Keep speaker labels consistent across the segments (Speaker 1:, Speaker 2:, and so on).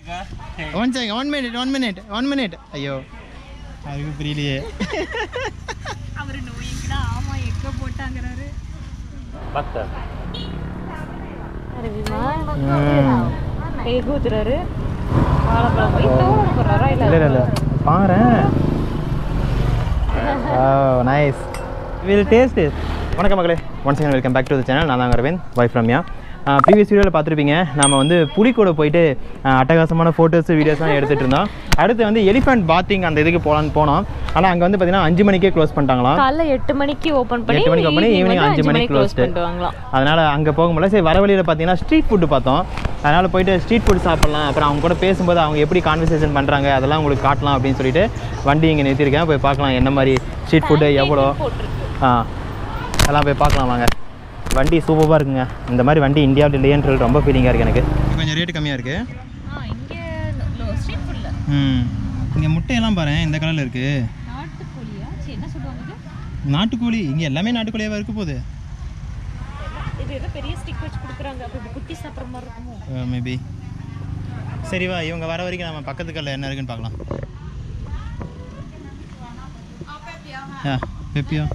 Speaker 1: One second, 1 minute. ஐயோ அதுக்கு புரியலையே.
Speaker 2: அவர் நோய்க்குடா ஆமா எக்க போட்டாங்கறாரு.
Speaker 3: பத்தர்.
Speaker 2: அரே விமான். ஏகோ ஊத்துறாரு. வாழைப்பழம் போய் தோட போறாரா
Speaker 1: இல்ல பாறேன். Oh nice. We'll taste it. வணக்கம் மக்களே, once again welcome back to the channel. நான் தான் அரவிந்த், wife ரம்யா. ப்ரீவியஸ் வீடியோவில் பார்த்துருப்பீங்க, நம்ம வந்து புலிக்கூட போயிட்டு அட்டகாசமான ஃபோட்டோஸ் வீடியோஸ்லாம் எடுத்துகிட்டு இருந்தோம். அடுத்து வந்து எலிஃபென்ட் பாத்திங் அந்த இதுக்கு போனோம். ஆனால் அங்கே வந்து பார்த்தீங்கன்னா 5 மணிக்கே க்ளோஸ் பண்ணிட்டாங்களாம்.
Speaker 2: காலைல 8 மணிக்கு ஓப்பன் பண்ணி
Speaker 1: 8 மணிக்கு ஓப்பன் பண்ணி ஈவினிங் 5 மணிக்கு க்ளோஸ் பண்ணுவாங்களாம். அதனால் அங்கே போக முடியல. சரி, வர வழியில் பார்த்தீங்கன்னா ஸ்ட்ரீட் ஃபுட்டு பார்த்தோம். அதனால் போயிட்டு ஸ்ட்ரீட் ஃபுட் சாப்பிட்லாம், அப்புறம் அவங்க கூட பேசும்போது அவங்க எப்படி கான்வர்சேஷன் பண்ணுறாங்க அதெல்லாம் உங்களுக்கு காட்டலாம் அப்படின்னு சொல்லிட்டு வண்டி இங்கே நிறுத்திருக்கேன். போய் பார்க்கலாம் என்ன மாதிரி ஸ்ட்ரீட் ஃபுட்டு எவ்வளோ அதெல்லாம் போய் பார்க்கலாம் வாங்க. வண்டி சூப்பராக இருக்குங்க. இந்த மாதிரி வண்டி இந்தியாவில் இல்லையன்றது ரொம்ப ஃபீலிங்காக இருக்குது எனக்கு. கொஞ்சம் ரேட்டு கம்மியாக இருக்குது
Speaker 2: இங்கே ஸ்ட்ரீட் ஃபுட்ல.
Speaker 1: இங்கே முட்டையெல்லாம் பாரு இந்த கலரில் இருக்குது.
Speaker 2: நாட்டுக்கோழியா? சரி, என்ன சொல்லுவாங்க?
Speaker 1: நாட்டுக்கோழி. இங்கே எல்லாமே நாட்டுக்கோழியாக இருக்க போகுது.
Speaker 2: இது ஏதோ பெரிய ஸ்டிக் வச்சு கொடுக்குறாங்க. அப்போ இது குட்டி சாப்பிட்ற மாதிரி இருக்குமோ
Speaker 1: மேபி. சரிவா, இவங்க வர வரைக்கும் நம்ம பக்கத்து கல்ல என்ன இருக்குன்னு பார்க்கலாம். பெப்பியோ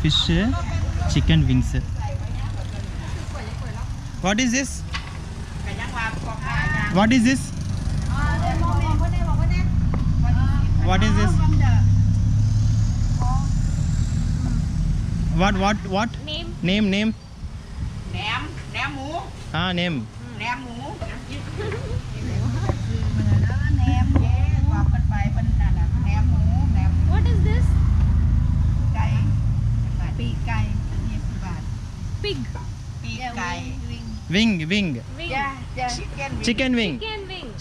Speaker 1: fish, chicken wings. What is this? What is this? What is this? What? Name. Name mu. Name. mu.
Speaker 2: What is this?
Speaker 1: Pig. Wing.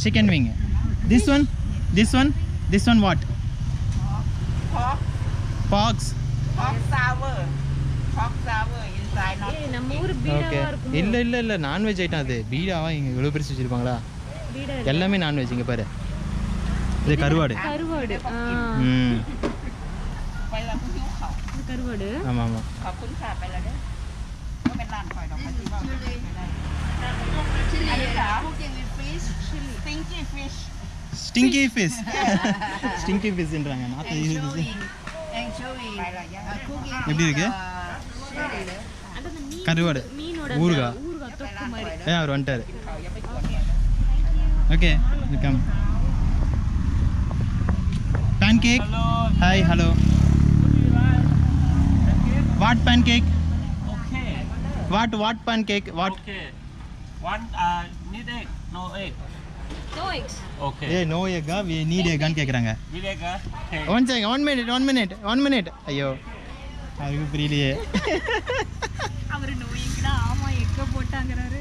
Speaker 1: Chicken wing. This one what? Pork sour inside.
Speaker 2: நம்ம ஊர் பீடாவா இருக்கும்.
Speaker 1: இல்ல non veg item அது. பீடாவா இங்க இவ்வளவு பெருசு வச்சிருப்பாங்களா? எல்லாமே non veg. இங்க பாரு, இது கருவாடு.
Speaker 2: கருவாடு.
Speaker 1: ஆமா. Stinky fish. Stinky fishன்றாங்க. எப்படி இருக்கு? கருவாடு ஊறுகாய்
Speaker 2: தொக்கு மாதிரி.
Speaker 1: அவர் வந்துட்டாரு. Okay, welcome. Pancake. Hi, hello. What pancake?
Speaker 3: Okay.
Speaker 1: What pancake? What?
Speaker 3: Okay. One need egg, no egg.
Speaker 2: No eggs.
Speaker 3: Okay.
Speaker 1: Hey, no egg. We need egg ன்னு கேக்குறாங்க.
Speaker 3: Need egg? Okay.
Speaker 1: One second, 1 minute. ஐயோ அதுக்கு புரியலையே.
Speaker 2: அவர் நோய்க்குடா ஆமா எக்க போட்டாங்கறாரு.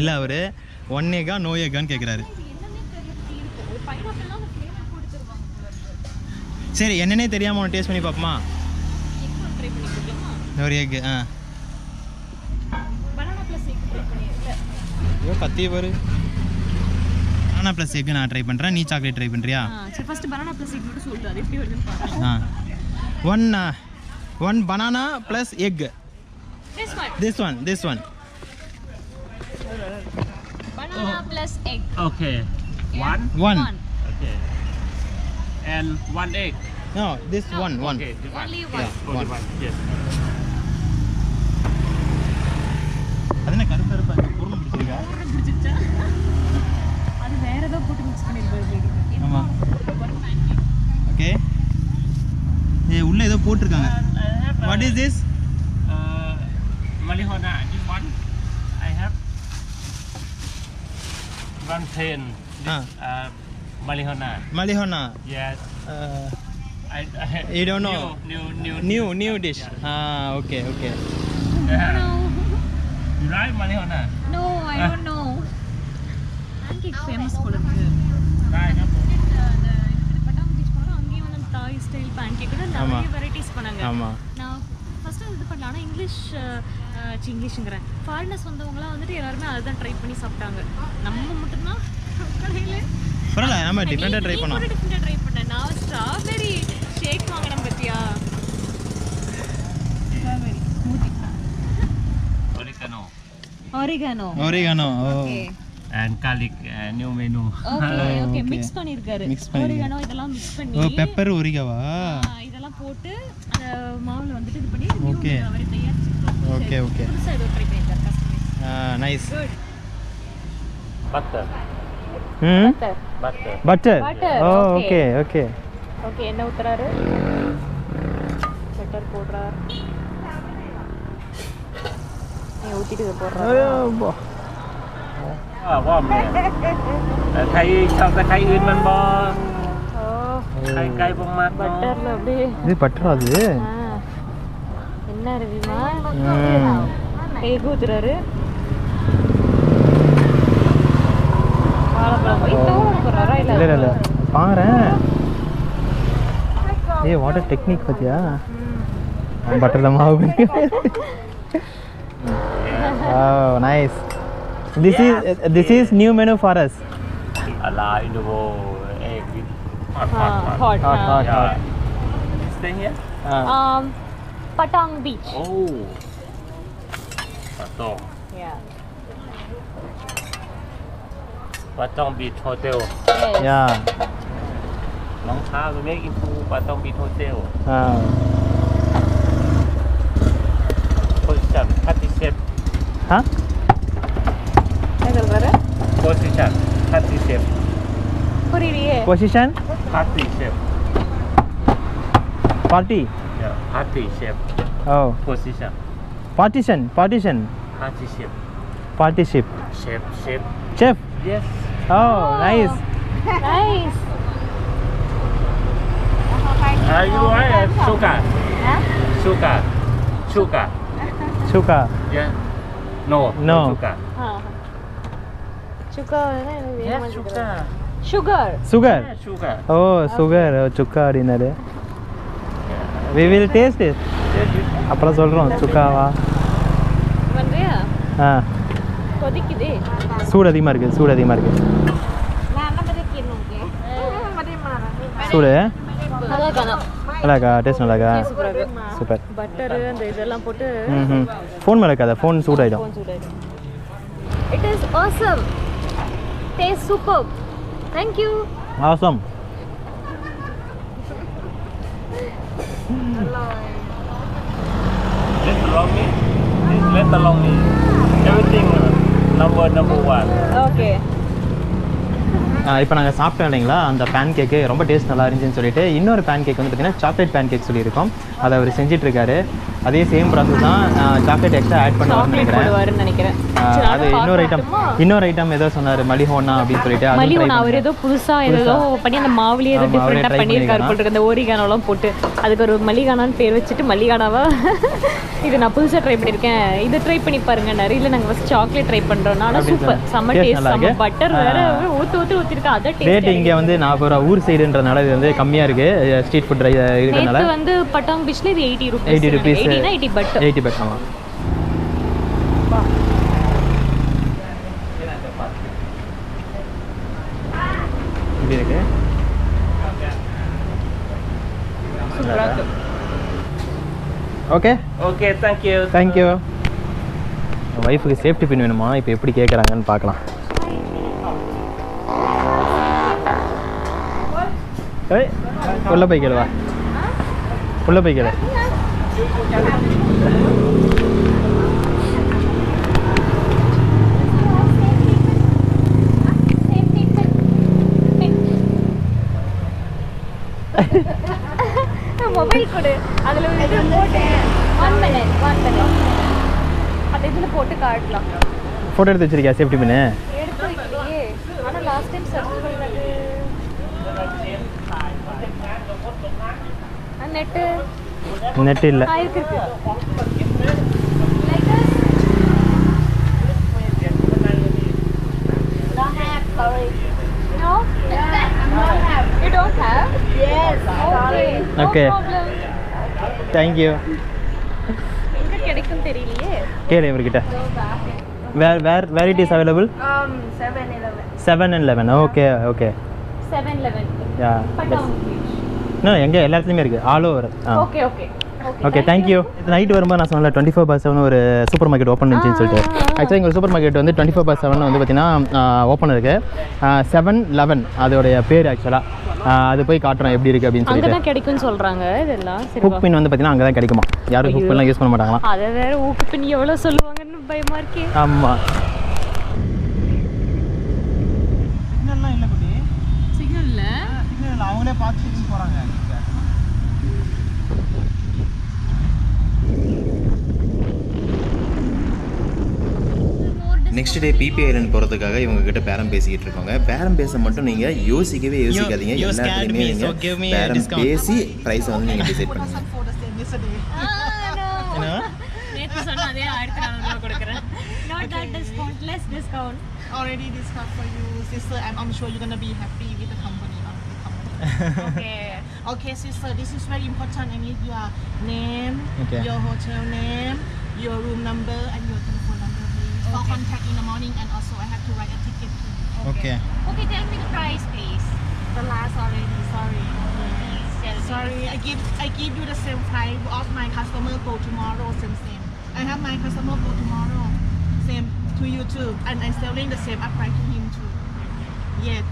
Speaker 1: இல்ல அவரு 1 egg no egg ன்னு கேக்குறாரு. சரி, என்னன்னே தெரியாம ஒன்று டேஸ்ட் பண்ணி பார்ப்போமா? ஒரு egg.
Speaker 2: Banana plus egg try பண்ணியா?
Speaker 1: ஐயோ கத்தி பாரு. பனானா ப்ளஸ் எக் நான் ட்ரை பண்ணுறேன், நீ சாக்லேட் ட்ரை பண்ணுறியா?
Speaker 2: சரி, ஃபர்ஸ்ட் பனானா ப்ளஸ் எக் மட்டும் சொல்லு, அது எப்படி வருதுன்னு பாருங்க.
Speaker 1: One banana plus egg. This one.
Speaker 2: Banana plus egg.
Speaker 3: Okay. One. Okay. And 1 egg.
Speaker 1: No, this one.
Speaker 3: Okay, this one.
Speaker 2: Only one.
Speaker 3: Yeah, only one. Yes.
Speaker 1: அதென்ன கருப்பா பொருள் பிடிச்சிருக்கா?
Speaker 2: அது வேற ஏதோ போட்டு மிக்ஸ் பண்ணிருக்காரு.
Speaker 1: ஆமா. ஓகே. உள்ள ஏதோ போட்டுருக்காங்க. What is this?
Speaker 3: Malihona. This one I have 110. This Malihona. Yes. I
Speaker 1: You don't know. New dish. Okay.
Speaker 2: No.
Speaker 3: You like Malihona?
Speaker 2: No, I don't know. Pancake famous போல இருக்கு.
Speaker 3: Right.
Speaker 2: பட்டாம் பீச் போறோம், அங்கேயும் வந்து தாய் style pancake நிறைய varieties பண்ணாங்க.
Speaker 1: ஆமா.
Speaker 2: நான் ஃபர்ஸ்ட் இது பண்ணலாம், ஆனா இங்கிலீஷ்ங்கறேன். ஃபாரினர்ஸ் வந்தவங்கலாம் வந்துட்டு எல்லாரும் அதுதான் ட்ரை பண்ணி சாப்பிட்டாங்க. நம்ம மட்டும் தான் கடையில
Speaker 1: பரவாயில்ல, நம்ம டிஃபரெண்டா ட்ரை பண்ணோம்.
Speaker 2: டிஃபரெண்டா ட்ரை பண்ணேன். நான் ஸ்ட்ராபெரி ஷேக் வாங்குனேன் பத்தியா? Strawberry smoothie.
Speaker 3: Oregano.
Speaker 2: oregano.
Speaker 1: Oh.
Speaker 2: Okay.
Speaker 3: And garlic, new menu.
Speaker 2: Okay. Mix பண்ணிருக்காரு. Oregano இதெல்லாம் mix பண்ணி.
Speaker 1: pepper origawa.
Speaker 2: இதெல்லாம் போட்டு அந்த மாவுல வந்துட்டு இது பண்ணி new அவரே தயாரிச்சிருக்காரு.
Speaker 1: Okay.
Speaker 2: புதுசா ஏதோ ட்ரை பண்ணிருக்காரு customise.
Speaker 1: Nice.
Speaker 2: Good.
Speaker 3: Butter.
Speaker 1: Butter. Oh,
Speaker 2: okay.
Speaker 1: Okay.
Speaker 2: Okay, என்ன ஊத்துறாரு? பட்டர் போடுறார். நீ ஊத்திட்டு போடுறாரு.
Speaker 3: Warm. Thai chọc cái Thaiอื่นมันบ่ Thaiไก่บ่มัก
Speaker 2: பட்டர்ல அப்படியே
Speaker 1: இது பட்டரா அது?
Speaker 2: என்ன ரவிமா? எக் ஊத்துறாரு. வாழைப்பழம் வைத்தோ போடுறாரா
Speaker 1: இல்ல பாறேன். ஏய் வாட் a டெக்னிக் பாத்தியா? பட்டர்ல மாவு. Oh, nice. This is new menu for us.
Speaker 3: Ala in the world egg with
Speaker 2: hot.
Speaker 3: Yeah. Stay here?
Speaker 2: Patong Beach.
Speaker 3: Oh. Patong.
Speaker 2: Yeah.
Speaker 3: Patong Beach Hotel.
Speaker 2: Yes.
Speaker 1: Yeah.
Speaker 3: Long time we make into Patong Beach Hotel. Position 37.
Speaker 1: Huh?
Speaker 2: என்ன சொல்றாரு?
Speaker 3: Position 37.
Speaker 2: புரியலையே.
Speaker 1: Position
Speaker 3: 37.
Speaker 1: 40.
Speaker 3: Yeah, 37.
Speaker 1: Oh.
Speaker 3: Position
Speaker 1: Partition.
Speaker 3: 37.
Speaker 1: Partnership.
Speaker 3: Chef.
Speaker 1: Chef.
Speaker 3: Yes.
Speaker 1: Oh, nice.
Speaker 2: Nice.
Speaker 3: You want sugar?
Speaker 1: Sugar.
Speaker 3: Yeah. No.
Speaker 1: No.
Speaker 3: Sugar.
Speaker 2: Sugar.
Speaker 3: Yes, sugar.
Speaker 2: Sugar.
Speaker 1: Sugar.
Speaker 3: Yeah, sugar.
Speaker 1: Oh, sugar. சுக்கா அப்படின்னாரு. We will taste it. அப்புறம் சொல்கிறோம் சுக்காவா.
Speaker 2: பண்றியா? கொதிக்குதே.
Speaker 1: சூடு அதிகமாக இருக்குது. சூடு நல்லாக்கா taste நல்லாக்கா super.
Speaker 2: Butter அந்த இதெல்லாம் போட்டு
Speaker 1: ஃபோன் மேலே இருக்காதா? Phone சூடாயிடும்.
Speaker 2: It is awesome. Tastes superb. Thank you.
Speaker 1: Awesome.
Speaker 3: Let alone me. Everything number one.
Speaker 2: Okay.
Speaker 1: இப்போ நாங்கள் சாப்பிட்டோம் இல்லைங்களா, அந்த பேன் கேக்கு ரொம்ப டேஸ்ட் நல்லா இருந்துச்சுன்னு சொல்லிட்டு இன்னொரு பேன் கேக் வந்து பார்த்தீங்கன்னா சாக்லேட் பேன் கேக் சொல்லியிருக்கோம். அதை அவர் செஞ்சிட்ருக்காரு. அதே சேம் ப்ராசஸ் தான். சாக்லேட் எக்ஸ்ட்ரா ஆட் பண்ணுவாருன்னு நினைக்கிறேன். அது இன்னொரு ஐட்டம் ஏதோ சொன்னார் மலிஹோனா அப்படின்னு சொல்லிட்டு.
Speaker 2: மலிஹோனா அவர் ஏதோ புதுசாக ஏதோ பண்ணி அந்த மாவுலேயே ஏதோ டிஃப்ரெண்ட்டாக பண்ணியிருக்காரு போட்டு அந்த ஓரிகானோலாம் போட்டு அதுக்கு ஒரு மல்லிகானான்னு பேர் வச்சுட்டு மல்லிகானாவா இது நான் புதுசாக ட்ரை பண்ணியிருக்கேன். இதை ட்ரை பண்ணி பாருங்க. நிறைய நாங்கள் ஃபஸ்ட் சாக்லேட் ட்ரை பண்ணுறோம். ஆனால் சூப்பர் செம்ம டேஸ்ட். செம்ம பட்டர் வேறு ஊற்றிருக்கேன். அதை
Speaker 1: ரேட் இங்கே வந்து 40 ரூபா ஊர் சைடுன்றதுனால இது வந்து கம்மியாக இருக்குது. ஸ்ட்ரீட் ஃபுட் இருக்கிறதுனால
Speaker 2: வந்து பட்டாங் பீச்சில் இது 80 rupees. 80 but
Speaker 1: 80 but. ஆமாம். எப்படி இருக்கு? Okay thank you. ஒய்ஃபுக்கு சேஃப்டி பின் வேணுமா? இப்போ எப்படி கேட்குறாங்கன்னு பார்க்கலாம். ஏய் உள்ள போய் கேளுவா. உள்ள போய் கேளு.
Speaker 2: மொபைல் கொடு. அதில் ஒரு இது போட்டேன். 1 minute. அது இதில் போட்டு காட்டலாம்.
Speaker 1: ஃபோட்டோ எடுத்து வச்சிருக்கியா சேஃப்டி பின்னு?
Speaker 2: எடுத்து வைக்கலையே. ஆனால் லாஸ்ட் டைம் சர்ச் பண்ணது நெட்டு இல்லை. You don't have? Yes. Okay. No problem.
Speaker 1: Thank you.
Speaker 2: எங்க கிடைக்கும் தெரியலையே.
Speaker 1: கேளு இவர்கிட்ட. Where it is available? 7-Eleven. Okay.
Speaker 2: 7-Eleven.
Speaker 1: Yeah.
Speaker 2: Patong Beach.
Speaker 1: No, எங்க எல்லா இடத்துலயுமே இருக்கு. All over.
Speaker 2: Okay.
Speaker 1: Okay thank you. Night வரும்போது நான் சொன்னல 24/7 ஒரு சூப்பர் மார்க்கெட் ஓப்பன் இருந்துச்சுன்னு சொல்லிட்டு. ஆக்சுவலாக இங்கே ஒரு சூப்பர் மார்க்கெட் வந்து 24/7 வந்து பார்த்தீங்கன்னா ஓப்பன் இருக்குது. 7-11 அதோடைய பேர் ஆக்சுவலாக. அது போய் காட்டுறோம் எப்படி இருக்குது அப்படின்னு
Speaker 2: அங்கே
Speaker 1: சொல்லிட்டு.
Speaker 2: தான் கிடைக்கும்னு சொல்கிறாங்க இதெல்லாம். சரி
Speaker 1: ஹுக் பின் வந்து பார்த்தீங்கன்னா அங்கே தான் கிடைக்குமா. யாரும் ஹுக் பின்லாம் யூஸ் பண்ண மாட்டாங்களா.
Speaker 2: அதை வேறு ஹுக் பின் எவ்வளோ சொல்லுவாங்கன்னு பயமாக இருக்கே.
Speaker 1: ஆமாம். அவங்களே பார்த்துட்டு போகிறாங்க.
Speaker 4: நெக்ஸ்ட் டே பிபி ஐலண்ட் போகிறதுக்காக இவங்க கிட்ட பேரம் பேசிக்கிட்டு இருக்காங்க. பேரம் பேச மட்டும் நீங்கள் யோசிக்காதீங்க. எல்லாத்துலேயுமே நீங்கள் பேரம் பேசி ப்ரைஸை வந்து நீங்கள் டிசைட் பண்ணுங்க.
Speaker 2: நேற்று சொன்ன அதே 1400 கொடுக்குறேன். Not that discount, less discount.
Speaker 5: Already discount for you, sister. I'm sure you're gonna be happy with the company. Okay, sister. This is very important. I need your name, your hotel name, your room number, and your telephone number, please. For contact in the morning, and also I have to write a ticket to you.
Speaker 1: Okay.
Speaker 2: Okay, tell me the price, please.
Speaker 5: The last already. Sorry.
Speaker 2: Please tell me.
Speaker 5: Sorry. I give you the same price of my customer go tomorrow. Same. I have my customer go tomorrow. Same to you too, and I'm selling the same price to him too. Yes.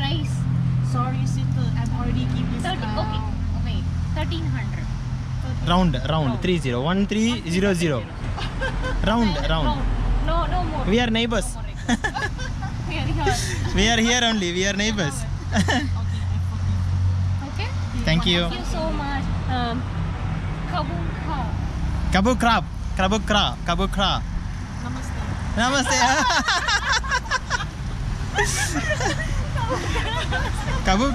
Speaker 2: Price.
Speaker 5: Sorry, sister. I've already give this.
Speaker 2: 30. Okay. 1300.
Speaker 1: Round 30 1300. Round.
Speaker 2: No more.
Speaker 1: We are neighbors. We are here only. We are neighbors.
Speaker 2: Okay.
Speaker 1: Thank you.
Speaker 2: Thank you so much.
Speaker 1: Kabu crab. Namaste. Kabu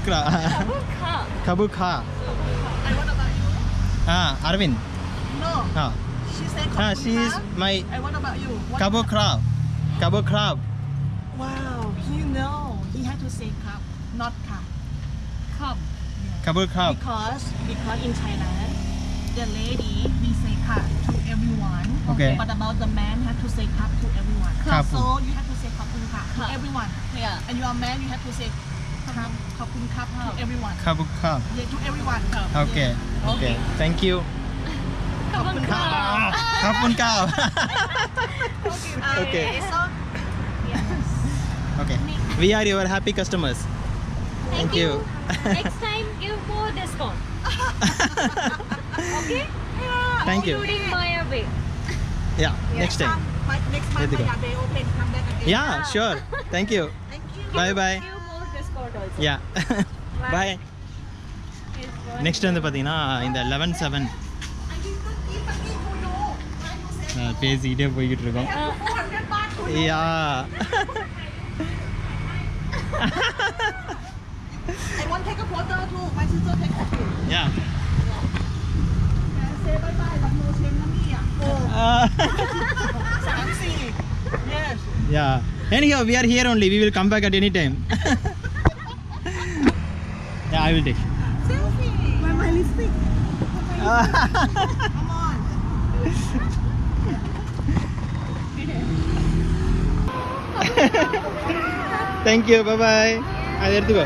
Speaker 1: crab. Kabu kha.
Speaker 5: And what about you?
Speaker 1: Arvind.
Speaker 5: No. She said
Speaker 1: She is my
Speaker 5: And what about you? What
Speaker 1: Kabu crab.
Speaker 5: Wow, he know. He had to say cup, not cup.
Speaker 1: Kabu crab.
Speaker 5: Because in Thailand, the lady we say cup to everyone.
Speaker 1: Okay.
Speaker 5: But about the man have to say cup to everyone.
Speaker 1: Cup.
Speaker 5: So you have to say cup to everyone.
Speaker 2: Yeah.
Speaker 5: And you are man, you have to say cup to everyone.
Speaker 1: Kabu crab.
Speaker 5: Yeah, to everyone.
Speaker 1: Okay. Thank you. Kapun crab. Okay.
Speaker 5: So
Speaker 1: Okay. We are your happy customers.
Speaker 2: Thank you. Next time, give more discount. Okay?
Speaker 1: Thank you.
Speaker 2: Including Maya Bay.
Speaker 1: Yeah. Next time.
Speaker 5: next month
Speaker 1: Let's go.
Speaker 5: they open, come back again.
Speaker 1: Yeah. Sure. Thank you.
Speaker 5: Thank you.
Speaker 1: Bye.
Speaker 2: Give more discount also.
Speaker 1: Yeah. Bye. Next வந்து பார்த்தீங்கன்னா இந்த 11/7 பேசிக்கிட்டே போய்கிட்டு இருக்கோம். யா
Speaker 5: I want to take a photo too. My sister take a photo.
Speaker 1: Yeah
Speaker 5: Say bye bye, but no shame na me. Yes.
Speaker 1: Yeah anyhow we are here only. We will come back at any time. Yeah, I will take.
Speaker 5: Selfie. Where my lipstick? Come on.
Speaker 1: Thank you. Bye. அது எடுத்துக்கோ.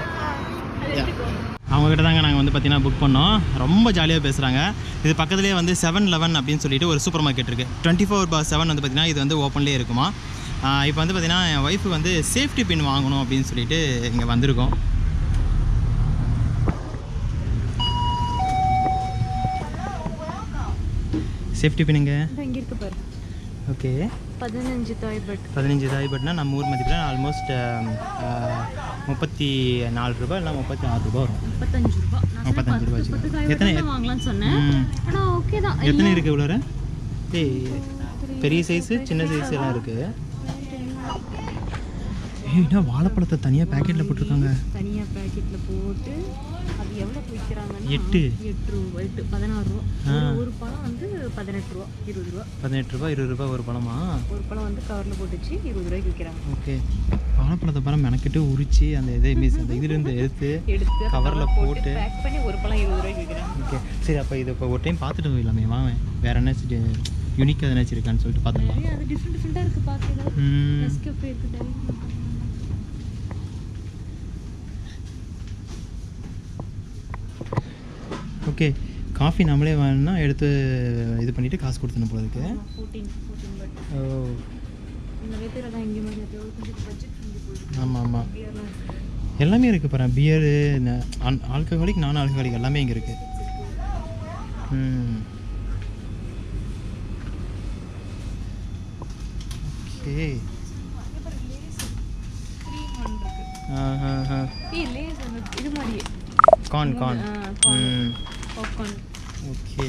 Speaker 1: அவங்ககிட்ட தாங்க நாங்கள் வந்து பார்த்தீங்கன்னா book பண்ணோம். ரொம்ப ஜாலியாக பேசுகிறாங்க. இது பக்கத்துலேயே வந்து 7-11 அப்படின்னு சொல்லிட்டு ஒரு சூப்பர் மார்க்கெட் இருக்குது. 24/7 வந்து பார்த்தீங்கன்னா இது வந்து ஓப்பன்லேயே இருக்குமா. இப்போ வந்து பார்த்தீங்கன்னா என் ஒய்ஃபுக்கு வந்து சேஃப்டி பின் வாங்கணும் அப்படின்னு சொல்லிட்டு இங்கே வந்திருக்கோம். சேஃப்டி பின் இங்கே
Speaker 2: இருக்கு பாரு.
Speaker 1: ஓகே
Speaker 2: 15
Speaker 1: தாய் பட்னா நம்ம ஊர் மதிப்பில் ஆல்மோஸ்ட் 34 ரூபாய் இல்லை 36 ரூபா வரும்.
Speaker 2: 35 ரூபாய்.
Speaker 1: 35 ரூபா வச்சுக்கோ. எத்தனை
Speaker 2: வாங்கலாம்னு சொன்னேன். ஆனா ஓகே தான்.
Speaker 1: எத்தனை இருக்குது இவ்வளோ? பெரிய சைஸு சின்ன சைஸ் எல்லாம் இருக்குது. ஏன்னா வாழைப்பழத்தை தனியாக பேக்கெட்டில் போட்டிருக்காங்க.
Speaker 2: தனியாக பேக்கெட்டில் போட்டு அது எவ்வளோ விற்கிறாங்க?
Speaker 1: 8
Speaker 2: ரூபா 16 ரூபா. ஒரு பழம் வந்து 18 ரூபா 20 ரூபா.
Speaker 1: 18 ரூபா 20 ரூபா ஒரு பழமா?
Speaker 2: ஒரு பழம் வந்து கவரில் போட்டுச்சு 20 ரூபாய்க்கு விற்கிறாங்க.
Speaker 1: ஓகே. வாழைப்பழத்தை பழம் மெனக்கிட்டு உரிச்சு அந்த இதை மீஸ் அந்த இதுலேருந்து எடுத்து கவரில் போட்டு
Speaker 2: பேக் பண்ணி ஒரு பழம் 20 ரூபாய்க்கு விற்கிறாங்க.
Speaker 1: ஓகே சரி. அப்போ இது இப்போ ஒரு டைம் பார்த்துட்டு போயிடலாமே வாங்க. வேறு என்ன யூனிக்காக எதனாச்சும் இருக்கான்னு சொல்லிட்டு பார்த்துக்கலாம்.
Speaker 2: அது டிஃப்ரெண்ட்டாக இருக்குது பார்க்குறது. நெஸ்கஃபே இருக்குது.
Speaker 1: ஓகே காஃபி நம்மளே வேணும்னா எடுத்து இது பண்ணிவிட்டு காசு கொடுத்துன போல இருக்கு.
Speaker 2: 14 பட்
Speaker 1: ஓ
Speaker 2: இந்த வேத்தில தான் இங்கே மாதிரி அது கொஞ்சம் பட்ஜெட் ஃப்ரெண்ட்லி போகுது.
Speaker 1: ஆமாம் ஆமாம், எல்லாமே இருக்குது பாரு. பியரு, ஆல்கஹாலிக், நான் ஆல்கஹாலிக் எல்லாமே இங்கே இருக்குது. ஓகே.
Speaker 2: லேஸ் இது மாதிரி
Speaker 1: கார்ன்
Speaker 2: பாப்கார்ன்
Speaker 1: ஓகே.